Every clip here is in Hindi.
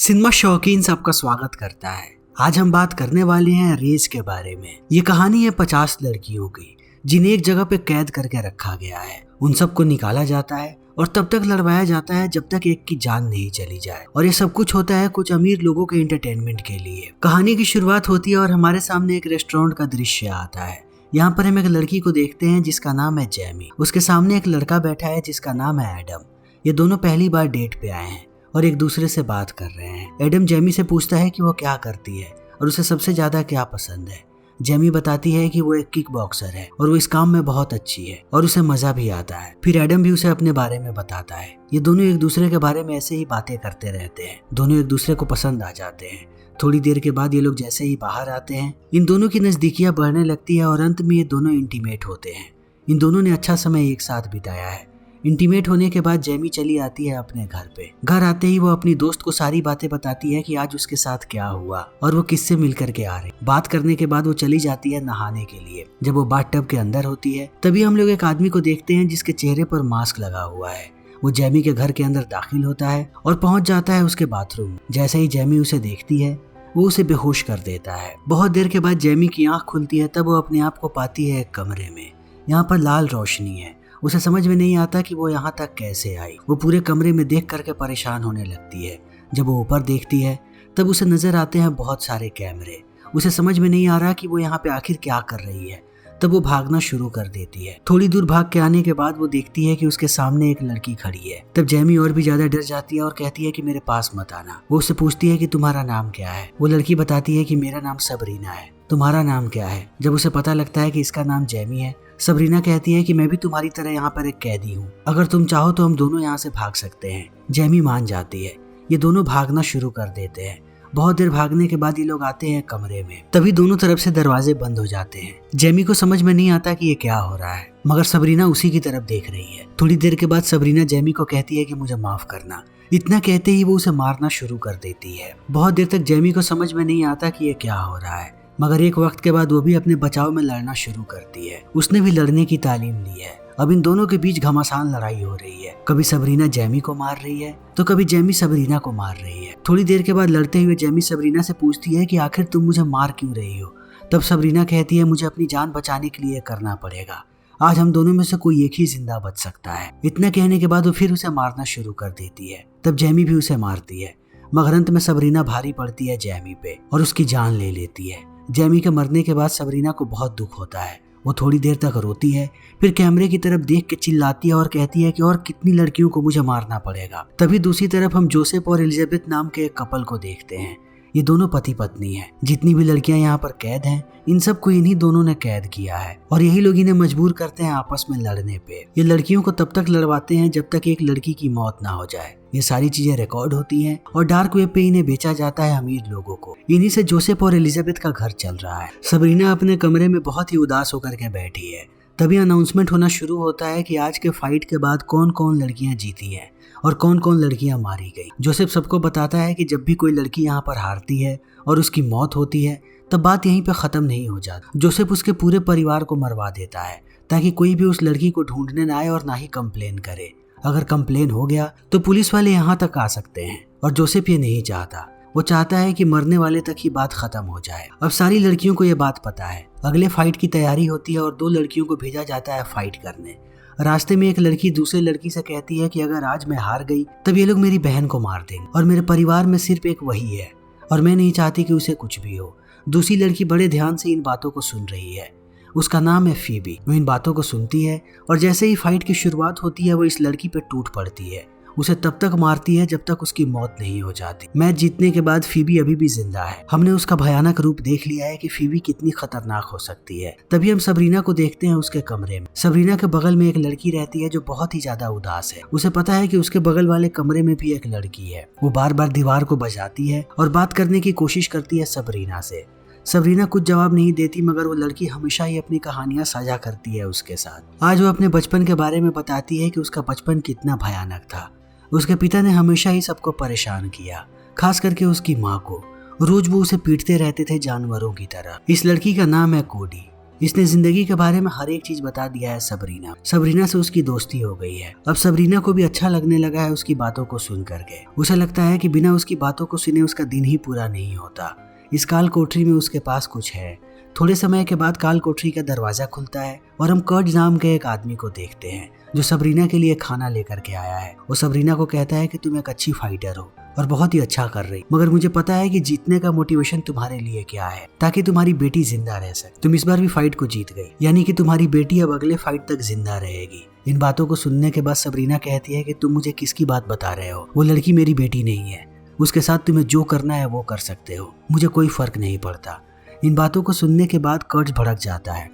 सिनेमा शौकीन सबका स्वागत करता है। आज हम बात करने वाले हैं रेस के बारे में। ये कहानी है 50 लड़कियों की जिन्हें एक जगह पे कैद करके रखा गया है। उन सबको निकाला जाता है और तब तक लड़वाया जाता है जब तक एक की जान नहीं चली जाए। और ये सब कुछ होता है कुछ अमीर लोगों के एंटरटेनमेंट के लिए। कहानी की शुरुआत होती है और हमारे सामने एक रेस्टोरेंट का दृश्य आता है। यहाँ पर हम एक लड़की को देखते हैं जिसका नाम है जैमी। उसके सामने एक लड़का बैठा है जिसका नाम है एडम। ये दोनों पहली बार डेट पे आए हैं और एक दूसरे से बात कर रहे हैं। एडम जैमी से पूछता है कि वो क्या करती है और उसे सबसे ज्यादा क्या पसंद है। जैमी बताती है कि वो एक किक बॉक्सर है और वो इस काम में बहुत अच्छी है और उसे मजा भी आता है। फिर एडम भी उसे अपने बारे में बताता है। ये दोनों एक दूसरे के बारे में ऐसे ही बातें करते रहते हैं। दोनों एक दूसरे को पसंद आ जाते हैं। थोड़ी देर के बाद ये लोग जैसे ही बाहर आते हैं, इन दोनों की नजदीकियां बढ़ने लगती है और अंत में ये दोनों इंटीमेट होते हैं। इन दोनों ने अच्छा समय एक साथ बिताया है। इंटीमेट होने के बाद जैमी चली आती है अपने घर पे। घर आते ही वो अपनी दोस्त को सारी बातें बताती है कि आज उसके साथ क्या हुआ और वो किससे मिल करके आ रही। बात करने के बाद वो चली जाती है नहाने के लिए। जब वो बाथटब के अंदर होती है तभी हम लोग एक आदमी को देखते हैं जिसके चेहरे पर मास्क लगा हुआ है। वो जैमी के घर के अंदर दाखिल होता है और पहुंच जाता है उसके बाथरूम। जैसे ही जैमी उसे देखती है वो उसे बेहोश कर देता है। बहुत देर के बाद जैमी की आंख खुलती है तब वो अपने आप को पाती है एक कमरे में। यहाँ पर लाल रोशनी है। उसे समझ में नहीं आता कि वो यहाँ तक कैसे आई। वो पूरे कमरे में देख करके परेशान होने लगती है। जब वो ऊपर देखती है तब उसे नजर आते हैं बहुत सारे कैमरे। उसे समझ में नहीं आ रहा कि वो यहाँ पे आखिर क्या कर रही है। तब वो भागना शुरू कर देती है। थोड़ी दूर भाग के आने के बाद वो देखती है कि उसके सामने एक लड़की खड़ी है। तब जैमी और भी ज्यादा डर जाती है और कहती है कि मेरे पास मत आना। वो उससे पूछती है कि तुम्हारा नाम क्या है। वो लड़की बताती है कि मेरा नाम सबरीना है। तुम्हारा नाम क्या है। जब उसे पता लगता है कि इसका नाम जैमी है, सबरीना कहती है कि मैं भी तुम्हारी तरह यहाँ पर एक कैदी हूँ। अगर तुम चाहो तो हम दोनों यहाँ से भाग सकते हैं। जैमी मान जाती है। ये दोनों भागना शुरू कर देते हैं। बहुत देर भागने के बाद ये लोग आते हैं कमरे में। तभी दोनों तरफ से दरवाजे बंद हो जाते हैं। जैमी को समझ में नहीं आता कि ये क्या हो रहा है, मगर सबरीना उसी की तरफ देख रही है। थोड़ी देर के बाद सबरीना जैमी को कहती है कि मुझे माफ करना। इतना कहते ही वो उसे मारना शुरू कर देती है। बहुत देर तक जैमी को समझ में नहीं आता कि ये क्या हो रहा है, मगर एक वक्त के बाद वो भी अपने बचाव में लड़ना शुरू करती है। उसने भी लड़ने की तालीम ली है। अब इन दोनों के बीच घमासान लड़ाई हो रही है। कभी सबरीना जैमी को मार रही है तो कभी जैमी सबरीना को मार रही है। थोड़ी देर के बाद लड़ते हुए जैमी सबरीना से पूछती है कि आखिर तुम मुझे मार क्यों रही हो। तब सबरीना कहती है मुझे अपनी जान बचाने के लिए करना पड़ेगा। आज हम दोनों में से कोई एक ही जिंदा बच सकता है। इतना कहने के बाद वो फिर उसे मारना शुरू कर देती है। तब जैमी भी उसे मारती है, मगर अंत में सबरीना भारी पड़ती है जैमी पे और उसकी जान ले लेती है। जैमी के मरने के बाद सबरीना को बहुत दुख होता है। वो थोड़ी देर तक रोती है, फिर कैमरे की तरफ देख के चिल्लाती है और कहती है कि और कितनी लड़कियों को मुझे मारना पड़ेगा। तभी दूसरी तरफ हम जोसेफ और एलिजाबेथ नाम के एक कपल को देखते हैं। ये दोनों पति पत्नी हैं। जितनी भी लड़कियां यहाँ पर कैद हैं, इन सबको इन्हीं दोनों ने कैद किया है और यही लोग इन्हें मजबूर करते हैं आपस में लड़ने पे। ये लड़कियों को तब तक लड़वाते हैं जब तक एक लड़की की मौत ना हो जाए। ये सारी चीजें रिकॉर्ड होती हैं और डार्क वेब पे इन्हें बेचा जाता है अमीर लोगों को। इन्हीं से जोसेफ और एलिजाबेथ का घर चल रहा है। सबरीना अपने कमरे में बहुत ही उदास होकर के बैठी है। तभी अनाउंसमेंट होना शुरू होता है कि आज के फाइट के बाद कौन कौन लड़कियां जीती हैं और कौन कौन लड़कियां मारी गई। जोसेफ सबको बताता है कि जब भी कोई लड़की यहाँ पर हारती है और उसकी मौत होती है तब बात यहीं पे खत्म नहीं हो जाती। जोसेफ उसके पूरे परिवार को मरवा देता है ताकि कोई भी उस लड़की को ढूंढने ना आए और ना ही कंप्लेन करे। अगर कंप्लेन हो गया तो पुलिस वाले यहाँ तक आ सकते हैं और जोसेफ ये नहीं चाहता। वो चाहता है कि मरने वाले तक ही बात खत्म हो जाए। अब सारी लड़कियों को ये बात पता है। अगले फाइट की तैयारी होती है और 2 लड़कियों को भेजा जाता है फाइट करने। रास्ते में एक लड़की दूसरे लड़की से कहती है कि अगर आज मैं हार गई तब ये लोग मेरी बहन को मार देंगे और मेरे परिवार में सिर्फ एक वही है और मैं नहीं चाहती कि उसे कुछ भी हो। दूसरी लड़की बड़े ध्यान से इन बातों को सुन रही है। उसका नाम है फीबी। वो इन बातों को सुनती है और जैसे ही फाइट की शुरुआत होती है वो इस लड़की पे टूट पड़ती है। उसे तब तक मारती है जब तक उसकी मौत नहीं हो जाती। मैच जीतने के बाद फीबी अभी भी जिंदा है। हमने उसका भयानक रूप देख लिया है कि फीबी कितनी खतरनाक हो सकती है। तभी हम सबरीना को देखते हैं उसके कमरे में। सबरीना के बगल में एक लड़की रहती है जो बहुत ही ज्यादा उदास है। उसे पता है कि उसके बगल वाले कमरे में भी एक लड़की है। वो बार बार दीवार को बजाती है और बात करने की कोशिश करती है सबरीना से। सबरीना कुछ जवाब नहीं देती, मगर वो लड़की हमेशा ही अपनी कहानियां साझा करती है उसके साथ। आज वो अपने बचपन के बारे में बताती है कि उसका बचपन कितना भयानक था। उसके पिता ने हमेशा ही सबको परेशान किया, खास करके उसकी माँ को। रोज वो उसे पीटते रहते थे जानवरों की तरह। इस लड़की का नाम है कोडी। इसने जिंदगी के बारे में हर एक चीज बता दिया है सबरीना। सबरीना से उसकी दोस्ती हो गई है। अब सबरीना को भी अच्छा लगने लगा है उसकी बातों को सुन करके। उसे लगता है कि बिना उसकी बातों को सुने उसका दिन ही पूरा नहीं होता। इस काल कोठरी में उसके पास कुछ है। थोड़े समय के बाद काल कोठरी का दरवाजा खुलता है और हम कर्ट नाम के एक आदमी को देखते हैं जो सबरीना के लिए खाना लेकर के आया है। वो सबरीना को कहता है कि तुम एक अच्छी फाइटर हो और बहुत ही अच्छा कर रही, मगर मुझे पता है कि जीतने का मोटिवेशन तुम्हारे लिए क्या है, ताकि तुम्हारी बेटी जिंदा रह सके। तुम इस बार भी फाइट को जीत गई, यानी कि तुम्हारी बेटी अब अगले फाइट तक जिंदा रहेगी। इन बातों को सुनने के बाद सबरीना कहती है कि तुम मुझे किसकी बात बता रहे हो, वो लड़की मेरी बेटी नहीं है, उसके साथ तुम्हें जो करना है वो कर सकते हो, मुझे कोई फर्क नहीं पड़ता। इन बातों को सुनने के बाद कर्ट भड़क जाता है।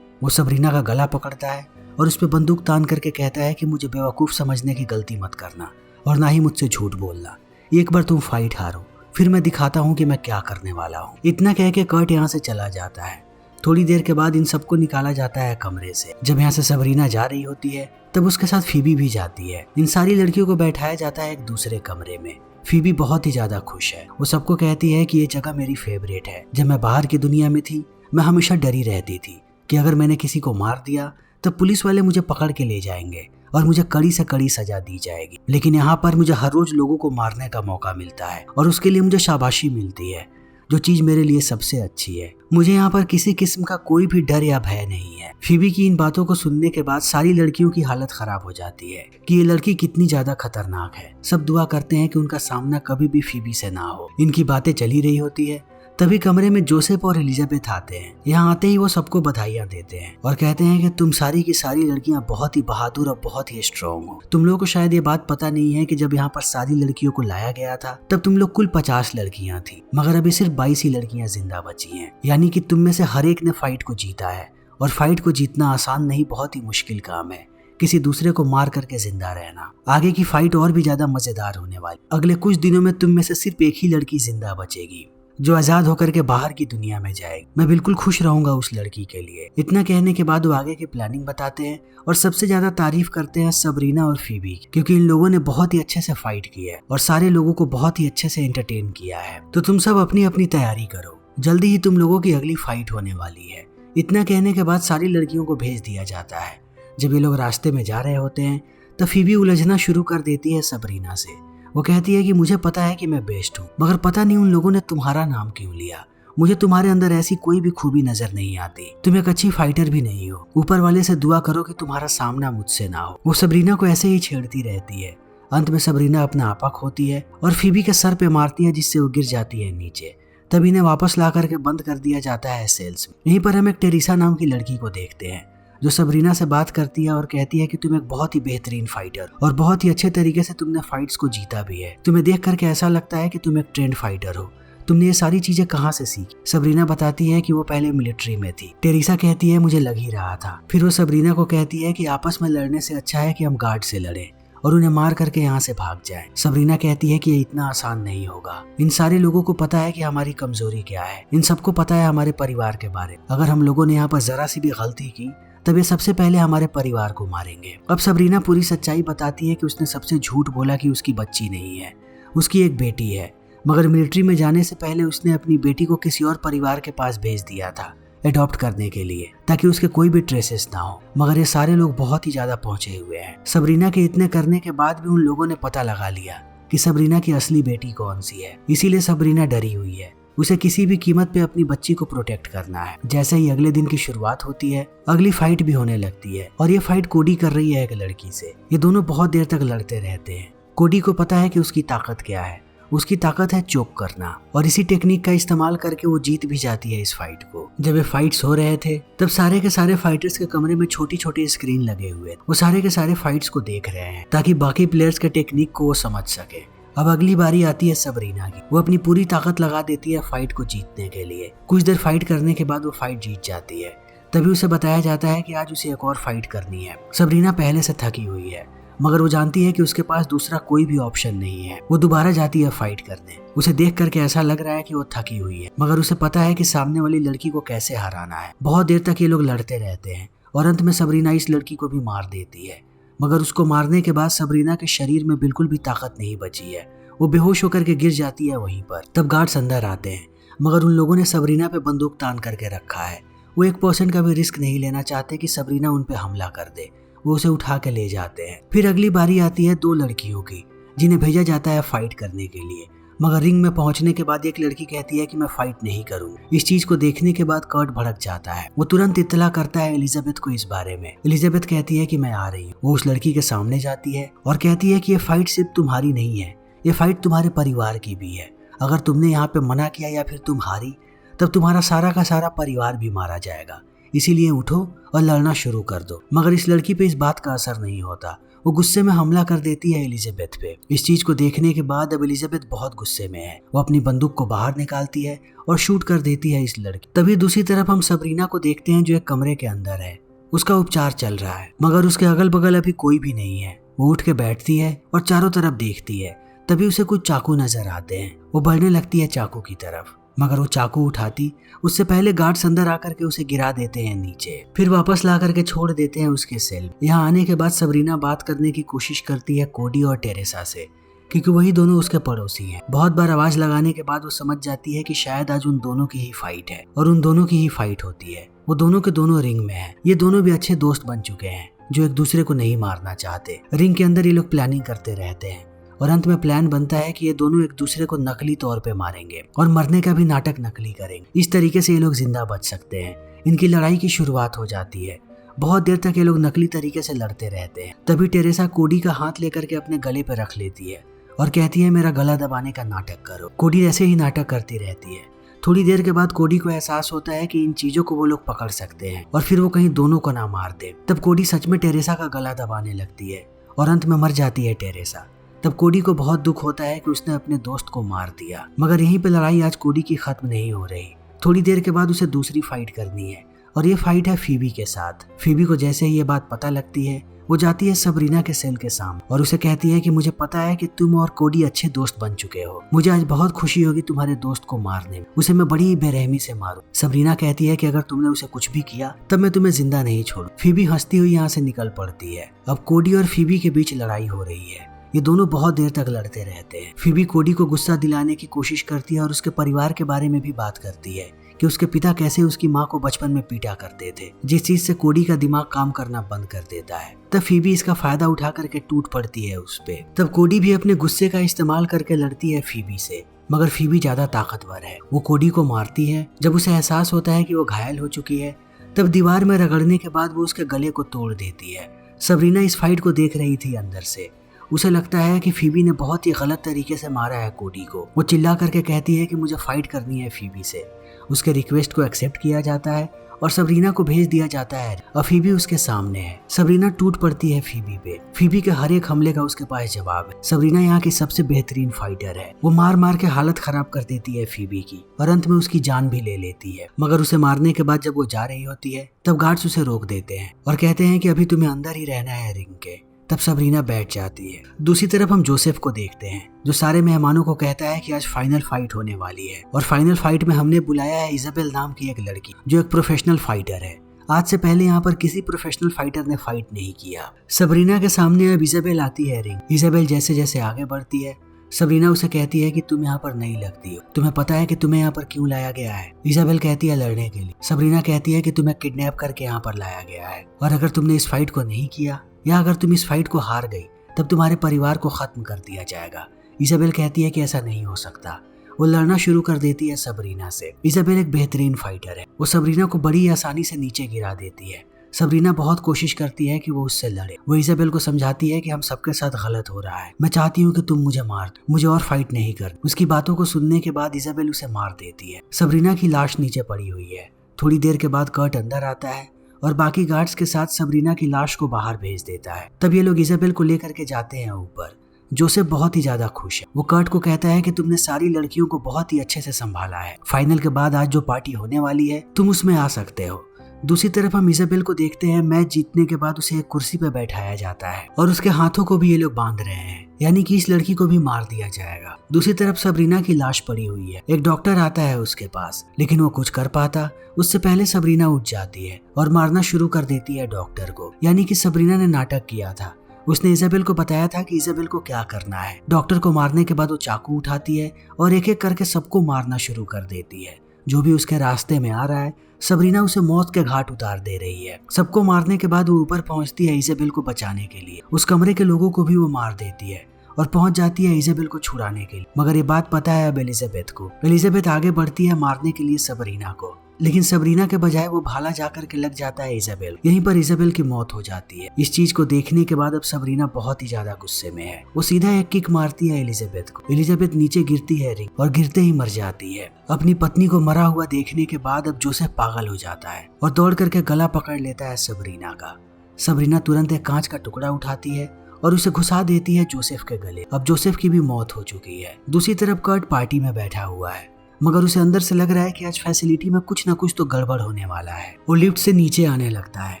वो सबरीना का गला पकड़ता है और उस पर बंदूक तान करके कहता है कि मुझे बेवकूफ़ समझने की गलती मत करना और ना ही मुझसे झूठ बोलना। एक बार तुम फाइट हारो, फिर मैं दिखाता हूँ कि मैं क्या करने वाला हूँ। इतना कह के कर्ट यहाँ से चला जाता है। थोड़ी देर के बाद इन सबको निकाला जाता है कमरे से। जब यहाँ से सबरीना जा रही होती है तब उसके साथ फीबी भी जाती है। इन सारी लड़कियों को बैठाया जाता है एक दूसरे कमरे में। फीबी बहुत ही ज्यादा खुश है। वो सबको कहती है कि ये जगह मेरी फेवरेट है। जब मैं बाहर की दुनिया में थी मैं हमेशा डरी रहती थी कि अगर मैंने किसी को मार दिया तब पुलिस वाले मुझे पकड़ के ले जाएंगे और मुझे कड़ी से कड़ी सजा दी जाएगी। लेकिन यहाँ पर मुझे हर रोज लोगों को मारने का मौका मिलता है और उसके लिए मुझे शाबाशी मिलती है, जो चीज मेरे लिए सबसे अच्छी है। मुझे यहाँ पर किसी किस्म का कोई भी डर या भय नहीं है। फीबी की इन बातों को सुनने के बाद सारी लड़कियों की हालत खराब हो जाती है कि ये लड़की कितनी ज्यादा खतरनाक है। सब दुआ करते हैं कि उनका सामना कभी भी फीबी से ना हो। इनकी बातें चली रही होती है, तभी कमरे में जोसेफ और एलिजाबेथ आते हैं। यहाँ आते ही वो सबको बधाइयाँ देते हैं और कहते हैं कि तुम सारी की सारी लड़कियाँ बहुत ही बहादुर और बहुत ही स्ट्रॉन्ग हो। तुम लोगों को शायद ये बात पता नहीं है कि जब यहाँ पर सारी लड़कियों को लाया गया था तब तुम लोग कुल 50 लड़कियाँ थी, मगर अभी सिर्फ 22 ही लड़कियाँ जिंदा बची हैं। यानी कि तुम में से हर एक ने फाइट को जीता है और फाइट को जीतना आसान नहीं, बहुत ही मुश्किल काम है। किसी दूसरे को मार करके जिंदा रहना। आगे की फाइट और भी ज्यादा मजेदार होने वाली। अगले कुछ दिनों में तुम में से सिर्फ एक ही लड़की जिंदा बचेगी जो आजाद होकर के बाहर की दुनिया में जाएगी। मैं बिल्कुल खुश रहूंगा उस लड़की के लिए। इतना कहने के बाद वो आगे की प्लानिंग बताते हैं और सबसे ज्यादा तारीफ करते हैं सबरीना और फीबी, क्योंकि इन लोगों ने बहुत ही अच्छे से फाइट की है और सारे लोगों को बहुत ही अच्छे से एंटरटेन किया है। तो तुम सब अपनी अपनी तैयारी करो, जल्दी ही तुम लोगों की अगली फाइट होने वाली है। इतना कहने के बाद सारी लड़कियों को भेज दिया जाता है। जब ये लोग रास्ते में जा रहे होते हैं तो फीबी उलझना शुरू कर देती है सबरीना से। वो कहती है कि मुझे पता है कि मैं बेस्ट हूँ, मगर पता नहीं उन लोगों ने तुम्हारा नाम क्यों लिया। मुझे तुम्हारे अंदर ऐसी कोई भी खूबी नजर नहीं आती। तुम एक अच्छी फाइटर भी नहीं हो। ऊपर वाले से दुआ करो कि तुम्हारा सामना मुझसे ना हो। वो सबरीना को ऐसे ही छेड़ती रहती है। अंत में सबरीना अपना आपा खोती है और फीबी के सर पे मारती है, जिससे वो गिर जाती है नीचे। तब इन्हें वापस ला करके बंद कर दिया जाता है सेल्स में। यहीं पर हम एक टेरिसा नाम की लड़की को देखते हैं जो सबरीना से बात करती है और कहती है कि तुम एक बहुत ही बेहतरीन फाइटर और बहुत ही अच्छे तरीके से तुमने फाइट्स को जीता भी है। तुम्हें देख करके ऐसा लगता है कि तुम एक ट्रेंड फाइटर हो। तुमने ये सारी चीजें कहाँ से सीखी? सबरीना बताती है कि वो पहले मिलिट्री में थी। टेरिसा कहती है मुझे लग ही रहा था। फिर वो सबरीना को कहती है कि आपस में लड़ने से अच्छा है कि हम गार्ड से लड़ें और उन्हें मार करके यहाँ से भाग जाएं। सबरीना कहती है कि ये इतना आसान नहीं होगा। इन सारे लोगों को पता है कि हमारी कमजोरी क्या है। इन सबको पता है हमारे परिवार के बारे में। अगर हम लोगों ने यहाँ पर जरा सी भी गलती की तब ये सबसे पहले हमारे परिवार को मारेंगे। अब सबरीना पूरी सच्चाई बताती है कि उसने सबसे झूठ बोला कि उसकी बच्ची नहीं है, उसकी एक बेटी है, मगर मिलिट्री में जाने से पहले उसने अपनी बेटी को किसी और परिवार के पास भेज दिया था अडॉप्ट करने के लिए, ताकि उसके कोई भी ट्रेसेस ना हो। मगर ये सारे लोग बहुत ही ज्यादा पहुंचे हुए हैं। सबरीना के इतने करने के बाद भी उन लोगों ने पता लगा लिया कि सबरीना की असली बेटी कौन सी है। इसीलिए सबरीना डरी हुई है। उसे किसी भी कीमत पे अपनी बच्ची को प्रोटेक्ट करना है। जैसे ही अगले दिन की शुरुआत होती है, अगली फाइट भी होने लगती है और ये फाइट कोडी कर रही है एक लड़की से। ये दोनों बहुत देर तक लड़ते रहते हैं। कोडी को पता है कि उसकी ताकत क्या है। उसकी ताकत है चोक करना और इसी टेक्निक का इस्तेमाल करके वो जीत भी जाती है इस फाइट को। जब ये फाइट्स हो रहे थे तब सारे के सारे फाइटर्स के कमरे में छोटी छोटी स्क्रीन लगे हुए। वो सारे के सारे फाइट्स को देख रहे हैं ताकि बाकी प्लेयर्स के टेक्निक को वो समझ सके। अब अगली बारी आती है सबरीना की। वो अपनी पूरी ताकत लगा देती है फाइट को जीतने के लिए। कुछ देर फाइट करने के बाद वो फाइट जीत जाती है। तभी उसे बताया जाता है कि आज उसे एक और फाइट करनी है। सबरीना पहले से थकी हुई है, मगर वो जानती है कि उसके पास दूसरा कोई भी ऑप्शन नहीं है। वो दोबारा जाती है फाइट करने। उसे देख करके ऐसा लग रहा है कि वो थकी हुई है, मगर उसे पता है कि सामने वाली लड़की को कैसे हराना है। बहुत देर तक ये लोग लड़ते रहते हैं और अंत में सबरीना इस लड़की को भी मार देती है। मगर उसको मारने के बाद सबरीना के शरीर में बिल्कुल भी ताकत नहीं बची है। वो बेहोश होकर के गिर जाती है वहीं पर। तब गार्ड्स अंदर आते हैं, मगर उन लोगों ने सबरीना पे बंदूक तान करके रखा है। वो 1% का भी रिस्क नहीं लेना चाहते कि सबरीना उन पे हमला कर दे। वो उसे उठा के ले जाते हैं। फिर अगली बारी आती है 2 लड़कियों की, जिन्हें भेजा जाता है फाइट करने के लिए। मगर रिंग में पहुंचने के बाद एक लड़की कहती है कि मैं फाइट नहीं करूंगी। इस चीज को देखने के बाद कर्ट भड़क जाता है। वो तुरंत इत्तला करता है एलिजाबेथ को इस बारे में। एलिजाबेथ कहती है कि मैं आ रही हूँ। वो उस लड़की के सामने जाती है और कहती है कि ये फाइट सिर्फ तुम्हारी नहीं है, ये फाइट तुम्हारे परिवार की भी है। अगर तुमने यहाँ पे मना किया या फिर तुम हारी, तब तुम्हारा सारा का सारा परिवार भी मारा जाएगा। इसीलिए उठो और लड़ना शुरू कर दो। मगर इस लड़की पे इस बात का असर नहीं होता। वो गुस्से में हमला कर देती है एलिजाबेथ पे। इस चीज को देखने के बाद अब एलिजाबेथ बहुत गुस्से में है। वो अपनी बंदूक को बाहर निकालती है और शूट कर देती है इस लड़की। तभी दूसरी तरफ हम सबरीना को देखते हैं जो एक कमरे के अंदर है। उसका उपचार चल रहा है, मगर उसके अगल बगल अभी कोई भी नहीं है। वो उठ के बैठती है और चारों तरफ देखती है। तभी उसे कुछ चाकू नजर आते हैं। वो बढ़ने लगती है चाकू की तरफ, मगर वो चाकू उठाती उससे पहले गार्ड्स अंदर आकर के उसे गिरा देते हैं नीचे। फिर वापस ला करके छोड़ देते हैं उसके सेल। यहाँ आने के बाद सबरीना बात करने की कोशिश करती है कोडी और टेरेसा से, क्योंकि वही दोनों उसके पड़ोसी हैं। बहुत बार आवाज लगाने के बाद वो समझ जाती है कि शायद आज उन दोनों की ही फाइट है, और उन दोनों की ही फाइट होती है। वो दोनों के दोनों रिंग में हैं। ये दोनों भी अच्छे दोस्त बन चुके हैं जो एक दूसरे को नहीं मारना चाहते। रिंग के अंदर ये लोग प्लानिंग करते रहते हैं और अंत में प्लान बनता है कि ये दोनों एक दूसरे को नकली तौर पे मारेंगे और मरने का भी नाटक नकली करेंगे। इस तरीके से ये लोग जिंदा बच सकते हैं। इनकी लड़ाई की शुरुआत हो जाती है। बहुत देर तक ये लोग नकली तरीके से लड़ते रहते हैं। तभी टेरेसा कोडी का हाथ लेकर के अपने गले पे रख लेती है और कहती है मेरा गला दबाने का नाटक करो। कोडी ऐसे ही नाटक करती रहती है। थोड़ी देर के बाद कोडी को एहसास होता है कि इन चीजों को वो लोग पकड़ सकते हैं और फिर वो कहीं दोनों को ना मार दे। तब कोडी सच में टेरेसा का गला दबाने लगती है और अंत में मर जाती है टेरेसा। तब कोडी को बहुत दुख होता है कि उसने अपने दोस्त को मार दिया। मगर यहीं पे लड़ाई आज कोडी की खत्म नहीं हो रही। थोड़ी देर के बाद उसे दूसरी फाइट करनी है और ये फाइट है फीबी के साथ। फीबी को जैसे ही ये बात पता लगती है, वो जाती है सबरीना के सेल के सामने और उसे कहती है कि मुझे पता है कि तुम और कोडी अच्छे दोस्त बन चुके हो। मुझे आज बहुत खुशी होगी तुम्हारे दोस्त को मारने में। उसे मैं बड़ी बेरहमी से मारूं। सबरीना कहती है कि अगर तुमने उसे कुछ भी किया तब मैं तुम्हें जिंदा नहीं छोड़ूं। फीबी हंसती हुई यहाँ से निकल पड़ती है। अब कोडी और फीबी के बीच लड़ाई हो रही है। ये दोनों बहुत देर तक लड़ते रहते हैं। फीबी कोडी को गुस्सा दिलाने की कोशिश करती है और उसके परिवार के बारे में भी बात करती है कि उसके पिता कैसे उसकी माँ को बचपन में पीटा करते थे, जिस चीज से कोडी का दिमाग काम करना बंद कर देता है। तब फीबी इसका फायदा उठा करके टूट पड़ती है उस पे। तब कोडी भी अपने गुस्से का इस्तेमाल करके लड़ती है फीबी से, मगर फीबी ज्यादा ताकतवर है। वो कोडी को मारती है। जब उसे एहसास होता है कि वो घायल हो चुकी है, तब दीवार में रगड़ने के बाद वो उसके गले को तोड़ देती है। सबरीना इस फाइट को देख रही थी अंदर से। उसे लगता है कि फीबी ने बहुत ही गलत तरीके से मारा है कोडी को। वो चिल्ला करके कहती है कि मुझे फाइट करनी है फीबी से। उसके रिक्वेस्ट को एक्सेप्ट किया जाता है और सबरीना को भेज दिया जाता है और फीबी उसके सामने है। सबरीना टूट पड़ती है फीबी पे। फीबी के हर एक हमले का उसके पास जवाब है। सबरीना यहाँ की सबसे बेहतरीन फाइटर है। वो मार मार के हालत खराब कर देती है फीबी की और अंत में उसकी जान भी ले लेती है। मगर उसे मारने के बाद जब वो जा रही होती है, तब गार्ड्स उसे रोक देते हैं और कहते हैं कि अभी तुम्हें अंदर ही रहना है रिंग के। तब सबरीना बैठ जाती है। दूसरी तरफ हम जोसेफ को देखते हैं, जो सारे मेहमानों को कहता है कि आज फाइनल फाइट होने वाली है और फाइनल फाइट में हमने बुलाया है इजाबेल नाम की एक लड़की, जो एक प्रोफेशनल फाइटर है। आज से पहले यहाँ पर किसी प्रोफेशनल फाइटर ने फाइट नहीं किया। सबरीना के सामने अब इजाबेल आती है रिंग। इजाबेल जैसे जैसे आगे बढ़ती है, सबरीना उसे कहती है कि तुम यहाँ पर नहीं लगती हो। तुम्हें पता है कि तुम्हें यहाँ पर क्यों लाया गया है? इजाबेल कहती है लड़ने के लिए। सबरीना कहती है कि तुम्हें किडनैप करके यहाँ पर लाया गया है और अगर तुमने इस फाइट को नहीं किया या अगर तुम इस फाइट को हार गई, तब तुम्हारे परिवार को खत्म कर दिया जाएगा। इजाबेल कहती है कि ऐसा नहीं हो सकता। वो लड़ना शुरू कर देती है सबरीना से। इजाबेल एक बेहतरीन फाइटर है। वो सबरीना को बड़ी आसानी से नीचे गिरा देती है। सबरीना बहुत कोशिश करती है कि वो उससे लड़े। वो इजाबेल को समझाती है कि हम सबके साथ गलत हो रहा है। मैं चाहती हूँ कि तुम मुझे मार दो, मुझे और फाइट नहीं कर। उसकी बातों को सुनने के बाद इजाबेल उसे मार देती है। सबरीना की लाश नीचे पड़ी हुई है। थोड़ी देर के बाद कर्ट अंदर आता है और बाकी गार्ड्स के साथ सबरीना की लाश को बाहर भेज देता है। तब ये लोग इजाबेल को लेकर के जाते हैं ऊपर। जोसेफ बहुत ही ज्यादा खुश है। वो कर्ट को कहता है कि तुमने सारी लड़कियों को बहुत ही अच्छे से संभाला है। फाइनल के बाद आज जो पार्टी होने वाली है, तुम उसमें आ सकते हो। दूसरी तरफ हम इजाबेल को देखते हैं। मैच जीतने के बाद उसे एक कुर्सी पर बैठाया जाता है और उसके हाथों को भी ये लोग बांध रहे हैं, यानी कि इस लड़की को भी मार दिया जाएगा। दूसरी तरफ सबरीना की लाश पड़ी हुई है। एक डॉक्टर आता है उसके पास, लेकिन वो कुछ कर पाता उससे पहले सबरीना उठ जाती है और मारना शुरू कर देती है डॉक्टर को। यानी कि सबरीना ने नाटक किया था। उसने इजाबेल को बताया था कि इजाबेल को क्या करना है। डॉक्टर को मारने के बाद वो चाकू उठाती है और एक एक करके सबको मारना शुरू कर देती है। जो भी उसके रास्ते में आ रहा है सबरीना उसे मौत के घाट उतार दे रही है। सबको मारने के बाद वो ऊपर पहुंचती है इज़ाबेल को बचाने के लिए। उस कमरे के लोगों को भी वो मार देती है और पहुंच जाती है इज़ाबेल को छुड़ाने के लिए। मगर ये बात पता है अब एलिजाबेथ को। एलिजाबेथ आगे बढ़ती है मारने के लिए सबरीना को, लेकिन सबरीना के बजाय वो भाला जाकर के लग जाता है इज़ाबेल। यहीं पर इज़ाबेल की मौत हो जाती है। इस चीज को देखने के बाद अब सबरीना बहुत ही ज्यादा गुस्से में है। वो सीधा एक किक मारती है एलिजाबेथ को। एलिजाबेथ नीचे गिरती है रिंग और गिरते ही मर जाती है। अपनी पत्नी को मरा हुआ देखने के बाद अब जोसेफ पागल हो जाता है और दौड़ करके गला पकड़ लेता है सबरीना का। सबरीना तुरंत एक कांच का टुकड़ा उठाती है और उसे घुसा देती है जोसेफ के गले। अब जोसेफ की भी मौत हो चुकी है। दूसरी तरफ कर्ट पार्टी में बैठा हुआ है, मगर उसे अंदर से लग रहा है कि आज फैसिलिटी में कुछ न कुछ तो गड़बड़ होने वाला है। वो लिफ्ट से नीचे आने लगता है।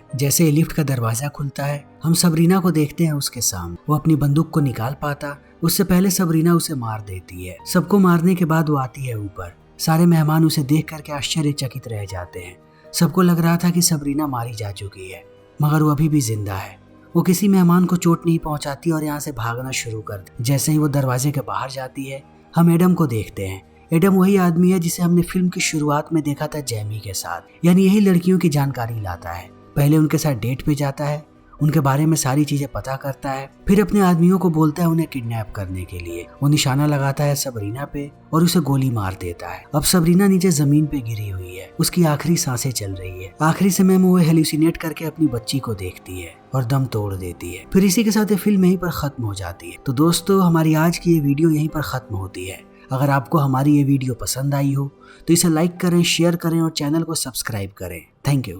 जैसे ही लिफ्ट का दरवाजा खुलता है हम सबरीना को देखते हैं उसके सामने। वो अपनी बंदूक को निकाल पाता उससे पहले सबरीना उसे मार देती है। सबको मारने के बाद वो आती है ऊपर। सारे मेहमान उसे देख करके आश्चर्यचकित रह जाते हैं। सबको लग रहा था कि सबरीना मारी जा चुकी है, मगर वो अभी भी जिंदा है। वो किसी मेहमान को चोट नहीं पहुंचाती और यहाँ से भागना शुरू कर दे। जैसे ही वो दरवाजे के बाहर जाती है हम एडम को देखते हैं। एडम वही आदमी है जिसे हमने फिल्म की शुरुआत में देखा था जैमी के साथ, यानी यही लड़कियों की जानकारी लाता है। पहले उनके साथ डेट पे जाता है, उनके बारे में सारी चीजें पता करता है, फिर अपने आदमियों को बोलता है उन्हें किडनैप करने के लिए। वो निशाना लगाता है सबरीना पे और उसे गोली मार देता है। अब सबरीना नीचे जमीन पे गिरी हुई है, उसकी आखिरी सांसें चल रही है। आखिरी समय में वो हेलुसिनेट करके अपनी बच्ची को देखती है और दम तोड़ देती है। फिर इसी के साथ ये फिल्म यहीं पर खत्म हो जाती है। तो दोस्तों हमारी आज की ये वीडियो यहीं पर खत्म होती है। अगर आपको हमारी ये वीडियो पसंद आई हो तो इसे लाइक करें, शेयर करें और चैनल को सब्सक्राइब करें। Thank you.